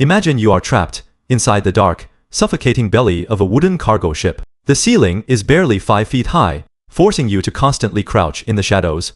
Imagine you are trapped inside the dark, suffocating belly of a wooden cargo ship. The ceiling is barely 5 feet high, forcing you to constantly crouch in the shadows.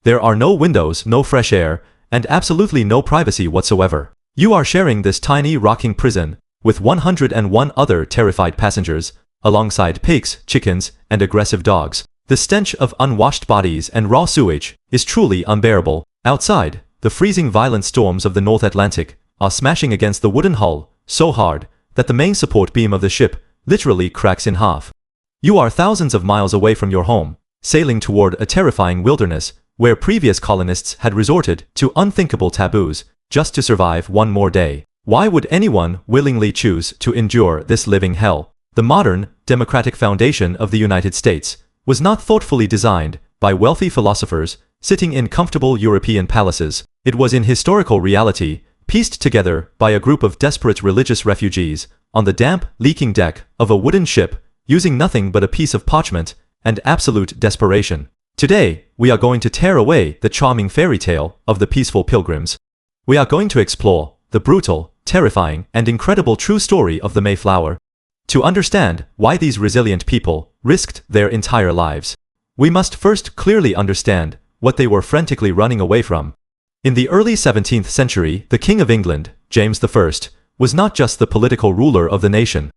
There are no windows, no fresh air, and absolutely no privacy whatsoever. You are sharing this tiny rocking prison with 101 other terrified passengers, alongside pigs, chickens, and aggressive dogs. The stench of unwashed bodies and raw sewage is truly unbearable. Outside, the freezing violent storms of the North Atlantic are smashing against the wooden hull so hard that the main support beam of the ship literally cracks in half. You are thousands of miles away from your home, sailing toward a terrifying wilderness where previous colonists had resorted to unthinkable taboos just to survive one more day. Why would anyone willingly choose to endure this living hell? The modern, democratic foundation of the United States was not thoughtfully designed by wealthy philosophers sitting in comfortable European palaces. It was in historical reality, pieced together by a group of desperate religious refugees on the damp, leaking deck of a wooden ship, using nothing but a piece of parchment and absolute desperation. Today, we are going to tear away the charming fairy tale of the peaceful Pilgrims. We are going to explore the brutal, terrifying, and incredible true story of the Mayflower. To understand why these resilient people risked their entire lives, we must first clearly understand what they were frantically running away from. In the early 17th century, the King of England, James I, was not just the political ruler of the nation.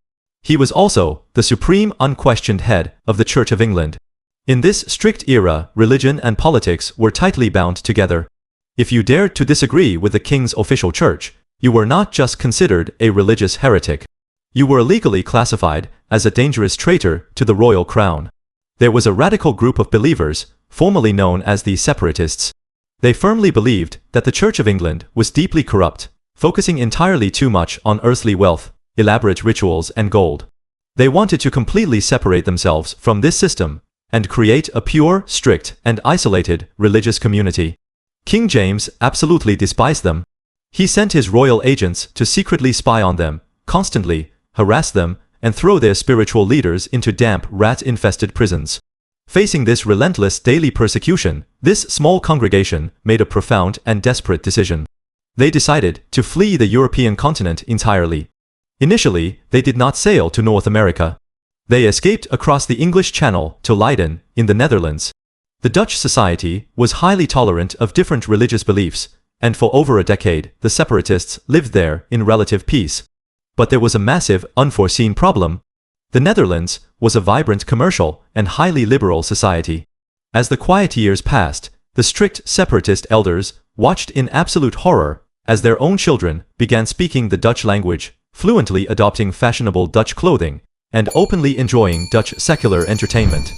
He was also the supreme, unquestioned head of the Church of England. In this strict era, religion and politics were tightly bound together. If you dared to disagree with the king's official church, you were not just considered a religious heretic. You were legally classified as a dangerous traitor to the royal crown. There was a radical group of believers, formerly known as the Separatists. They firmly believed that the Church of England was deeply corrupt, focusing entirely too much on earthly wealth, elaborate rituals, and gold. They wanted to completely separate themselves from this system and create a pure, strict, and isolated religious community. King James absolutely despised them. He sent his royal agents to secretly spy on them, constantly harass them, and throw their spiritual leaders into damp, rat-infested prisons. Facing this relentless daily persecution, this small congregation made a profound and desperate decision. They decided to flee the European continent entirely. Initially, they did not sail to North America. They escaped across the English Channel to Leiden, in the Netherlands. The Dutch society was highly tolerant of different religious beliefs, and for over a decade, the separatists lived there in relative peace. But there was a massive, unforeseen problem. The Netherlands was a vibrant commercial and highly liberal society. As the quiet years passed, the strict separatist elders watched in absolute horror as their own children began speaking the Dutch language, fluently adopting fashionable Dutch clothing, and openly enjoying Dutch secular entertainment.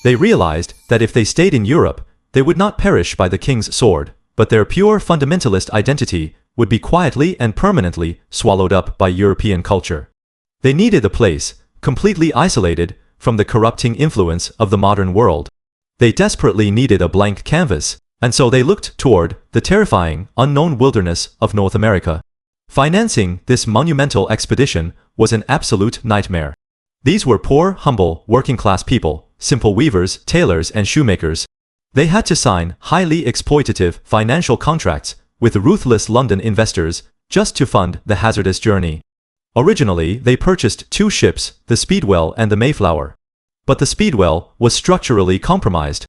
They realized that if they stayed in Europe, they would not perish by the king's sword, but their pure fundamentalist identity would be quietly and permanently swallowed up by European culture. They needed a place, completely isolated from the corrupting influence of the modern world. They desperately needed a blank canvas, and so they looked toward the terrifying, unknown wilderness of North America. Financing this monumental expedition was an absolute nightmare. These were poor, humble, working-class people, simple weavers, tailors, and shoemakers. They had to sign highly exploitative financial contracts with ruthless London investors just to fund the hazardous journey. Originally, they purchased 2 ships, the Speedwell and the Mayflower. But the Speedwell was structurally compromised.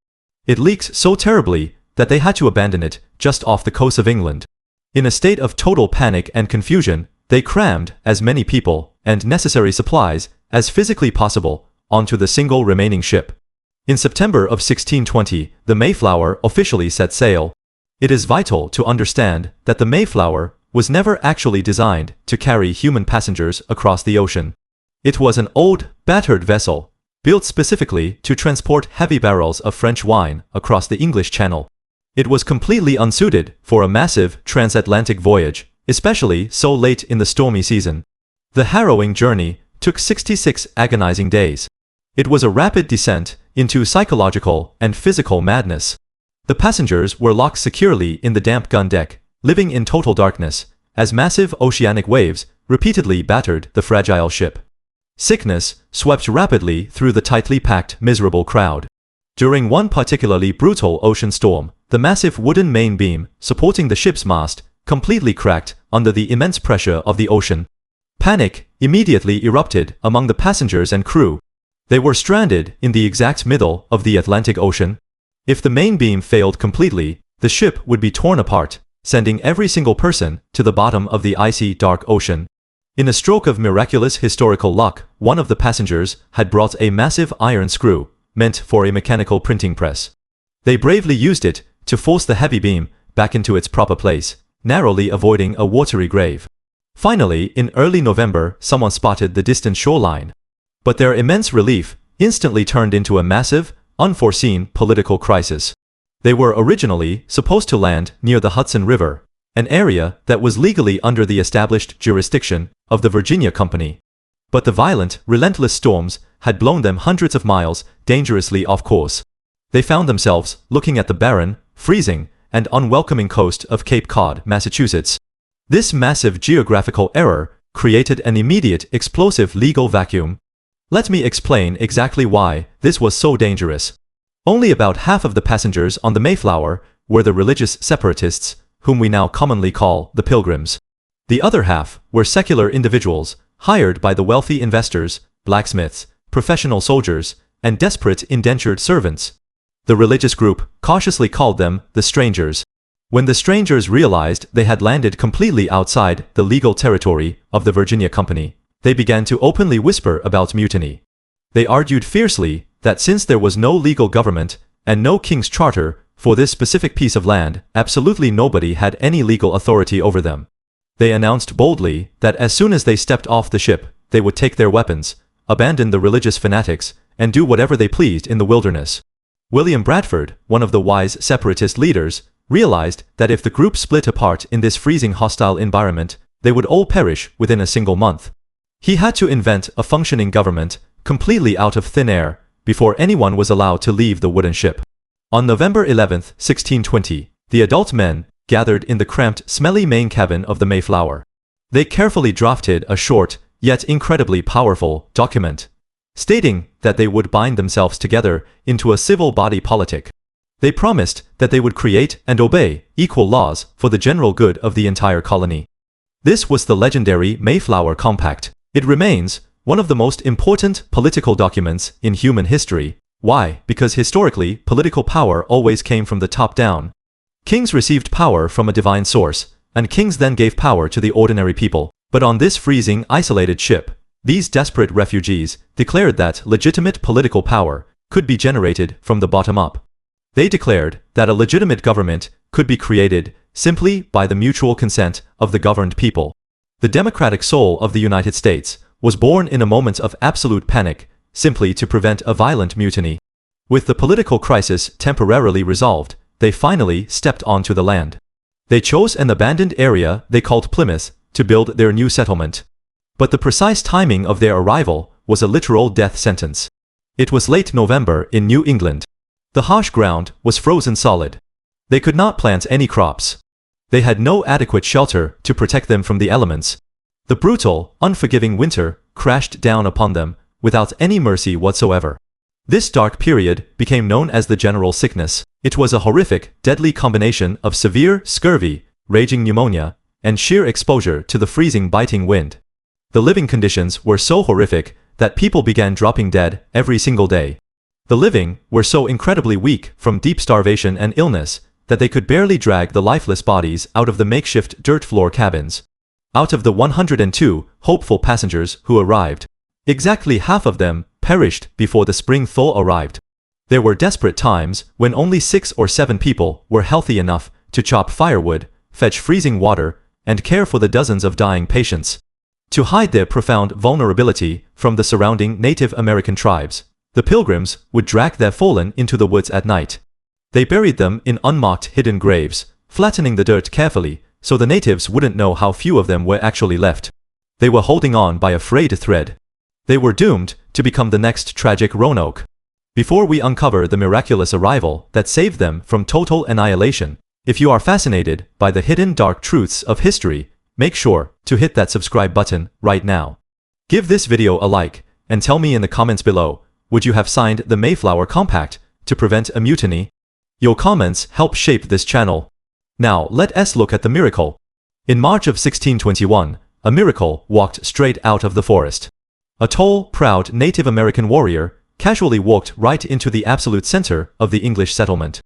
It leaked so terribly that they had to abandon it just off the coast of England. In a state of total panic and confusion, they crammed as many people and necessary supplies as physically possible onto the single remaining ship. In September of 1620, the Mayflower officially set sail. It is vital to understand that the Mayflower was never actually designed to carry human passengers across the ocean. It was an old, battered vessel, built specifically to transport heavy barrels of French wine across the English Channel. It was completely unsuited for a massive transatlantic voyage, especially so late in the stormy season. The harrowing journey took 66 agonizing days. It was a rapid descent into psychological and physical madness. The passengers were locked securely in the damp gun deck, living in total darkness, as massive oceanic waves repeatedly battered the fragile ship. Sickness swept rapidly through the tightly packed, miserable crowd. During one particularly brutal ocean storm, the massive wooden main beam supporting the ship's mast completely cracked under the immense pressure of the ocean. Panic immediately erupted among the passengers and crew. They were stranded in the exact middle of the Atlantic Ocean. If the main beam failed completely, the ship would be torn apart, sending every single person to the bottom of the icy, dark ocean. In a stroke of miraculous historical luck, one of the passengers had brought a massive iron screw, meant for a mechanical printing press. They bravely used it to force the heavy beam back into its proper place, narrowly avoiding a watery grave. Finally, in early November, someone spotted the distant shoreline. But their immense relief instantly turned into a massive, unforeseen political crisis. They were originally supposed to land near the Hudson River, an area that was legally under the established jurisdiction of the Virginia Company. But the violent, relentless storms had blown them hundreds of miles dangerously off course. They found themselves looking at the barren, freezing, and unwelcoming coast of Cape Cod, Massachusetts. This massive geographical error created an immediate explosive legal vacuum. Let me explain exactly why this was so dangerous. Only about half of the passengers on the Mayflower were the religious separatists, whom we now commonly call the Pilgrims. The other half were secular individuals, hired by the wealthy investors, blacksmiths, professional soldiers, and desperate indentured servants. The religious group cautiously called them the strangers. When the strangers realized they had landed completely outside the legal territory of the Virginia Company, they began to openly whisper about mutiny. They argued fiercely that since there was no legal government and no king's charter for this specific piece of land, absolutely nobody had any legal authority over them. They announced boldly that as soon as they stepped off the ship, they would take their weapons, abandon the religious fanatics, and do whatever they pleased in the wilderness. William Bradford, one of the wise separatist leaders, realized that if the group split apart in this freezing hostile environment, they would all perish within a single month. He had to invent a functioning government, completely out of thin air, before anyone was allowed to leave the wooden ship. On November 11, 1620, the adult men gathered in the cramped, smelly main cabin of the Mayflower. They carefully drafted a short, yet incredibly powerful, document, stating that they would bind themselves together into a civil body politic. They promised that they would create and obey equal laws for the general good of the entire colony. This was the legendary Mayflower Compact. It remains one of the most important political documents in human history. Why? Because historically, political power always came from the top down. Kings received power from a divine source, and kings then gave power to the ordinary people. But on this freezing, isolated ship, these desperate refugees declared that legitimate political power could be generated from the bottom up. They declared that a legitimate government could be created simply by the mutual consent of the governed people. The democratic soul of the United States was born in a moment of absolute panic, simply to prevent a violent mutiny. With the political crisis temporarily resolved, they finally stepped onto the land. They chose an abandoned area they called Plymouth to build their new settlement. But the precise timing of their arrival was a literal death sentence. It was late November in New England. The harsh ground was frozen solid. They could not plant any crops. They had no adequate shelter to protect them from the elements. The brutal, unforgiving winter crashed down upon them without any mercy whatsoever. This dark period became known as the general sickness. It was a horrific, deadly combination of severe scurvy, raging pneumonia, and sheer exposure to the freezing, biting wind. The living conditions were so horrific that people began dropping dead every single day. The living were so incredibly weak from deep starvation and illness that they could barely drag the lifeless bodies out of the makeshift dirt floor cabins. Out of the 102 hopeful passengers who arrived, exactly half of them perished before the spring thaw arrived. There were desperate times when only 6 or 7 people were healthy enough to chop firewood, fetch freezing water, and care for the dozens of dying patients. To hide their profound vulnerability from the surrounding Native American tribes, the Pilgrims would drag their fallen into the woods at night. They buried them in unmarked hidden graves, flattening the dirt carefully so the natives wouldn't know how few of them were actually left. They were holding on by a frayed thread. They were doomed to become the next tragic Roanoke. Before we uncover the miraculous arrival that saved them from total annihilation, if you are fascinated by the hidden dark truths of history, make sure to hit that subscribe button right now. Give this video a like, and tell me in the comments below, would you have signed the Mayflower Compact to prevent a mutiny? Your comments help shape this channel. Now let us look at the miracle. In March of 1621, a miracle walked straight out of the forest. A tall, proud Native American warrior casually walked right into the absolute center of the English settlement.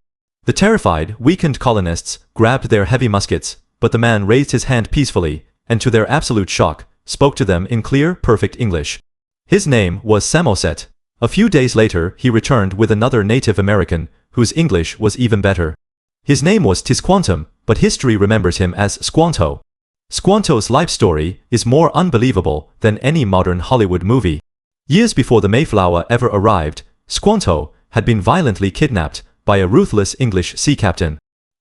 The terrified, weakened colonists grabbed their heavy muskets, but the man raised his hand peacefully, and to their absolute shock, spoke to them in clear, perfect English. His name was Samoset. A few days later, he returned with another Native American, whose English was even better. His name was Tisquantum, but history remembers him as Squanto. Squanto's life story is more unbelievable than any modern Hollywood movie. Years before the Mayflower ever arrived, Squanto had been violently kidnapped by a ruthless English sea captain.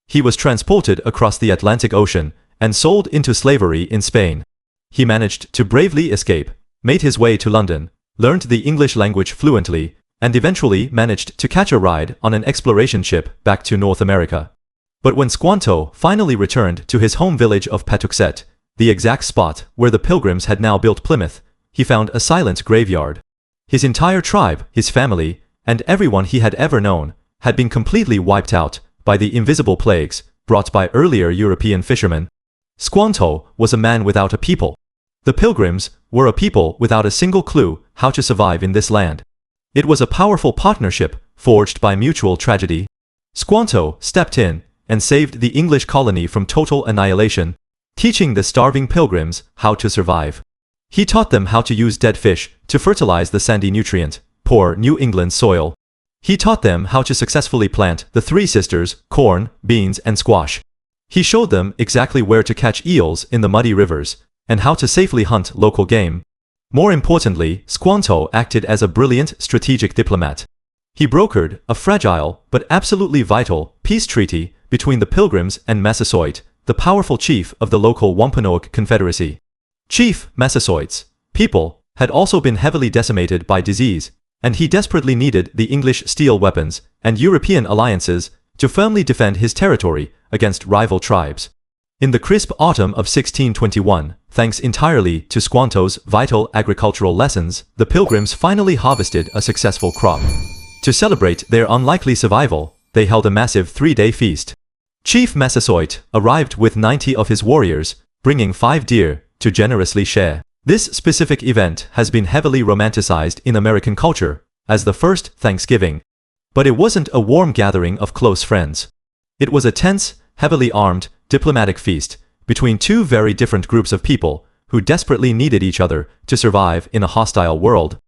He was transported across the Atlantic Ocean and sold into slavery in Spain. He managed to bravely escape, made his way to London, learned the English language fluently, and eventually managed to catch a ride on an exploration ship back to North America. But when Squanto finally returned to his home village of Patuxet, the exact spot where the Pilgrims had now built Plymouth, he found a silent graveyard. His entire tribe, his family, and everyone he had ever known, had been completely wiped out by the invisible plagues brought by earlier European fishermen. Squanto was a man without a people. The Pilgrims were a people without a single clue how to survive in this land. It was a powerful partnership forged by mutual tragedy. Squanto stepped in and saved the English colony from total annihilation, teaching the starving Pilgrims how to survive. He taught them how to use dead fish to fertilize the sandy nutrient-poor New England soil. He taught them how to successfully plant the three sisters, corn, beans, and squash. He showed them exactly where to catch eels in the muddy rivers, and how to safely hunt local game. More importantly, Squanto acted as a brilliant strategic diplomat. He brokered a fragile but absolutely vital peace treaty between the Pilgrims and Massasoit, the powerful chief of the local Wampanoag Confederacy. Chief Massasoit's people had also been heavily decimated by disease, and he desperately needed the English steel weapons and European alliances to firmly defend his territory against rival tribes. In the crisp autumn of 1621, thanks entirely to Squanto's vital agricultural lessons, the Pilgrims finally harvested a successful crop. To celebrate their unlikely survival, they held a massive 3-day feast. Chief Massasoit arrived with 90 of his warriors, bringing 5 deer to generously share. This specific event has been heavily romanticized in American culture as the first Thanksgiving. But it wasn't a warm gathering of close friends. It was a tense, heavily armed, diplomatic feast between two very different groups of people who desperately needed each other to survive in a hostile world.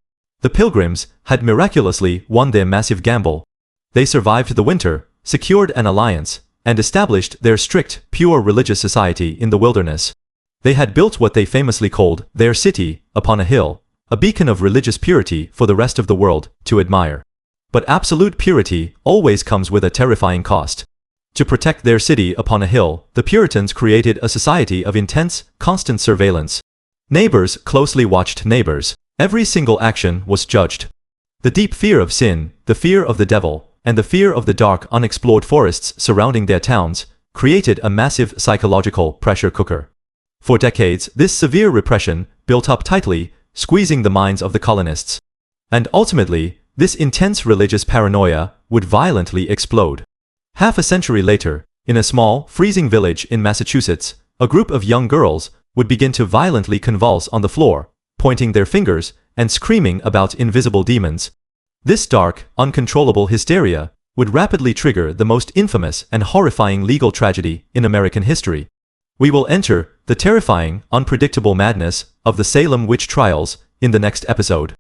The Pilgrims had miraculously won their massive gamble. They survived the winter, secured an alliance, and established their strict, pure religious society in the wilderness. They had built what they famously called their city upon a hill, a beacon of religious purity for the rest of the world to admire. But absolute purity always comes with a terrifying cost. To protect their city upon a hill, the Puritans created a society of intense, constant surveillance. Neighbors closely watched neighbors. Every single action was judged. The deep fear of sin, the fear of the devil, and the fear of the dark unexplored forests surrounding their towns created a massive psychological pressure cooker. For decades, this severe repression built up tightly, squeezing the minds of the colonists. And ultimately, this intense religious paranoia would violently explode. Half a century later, in a small, freezing village in Massachusetts, a group of young girls would begin to violently convulse on the floor, pointing their fingers and screaming about invisible demons. This dark, uncontrollable hysteria would rapidly trigger the most infamous and horrifying legal tragedy in American history. We will enter the terrifying, unpredictable madness of the Salem witch trials in the next episode.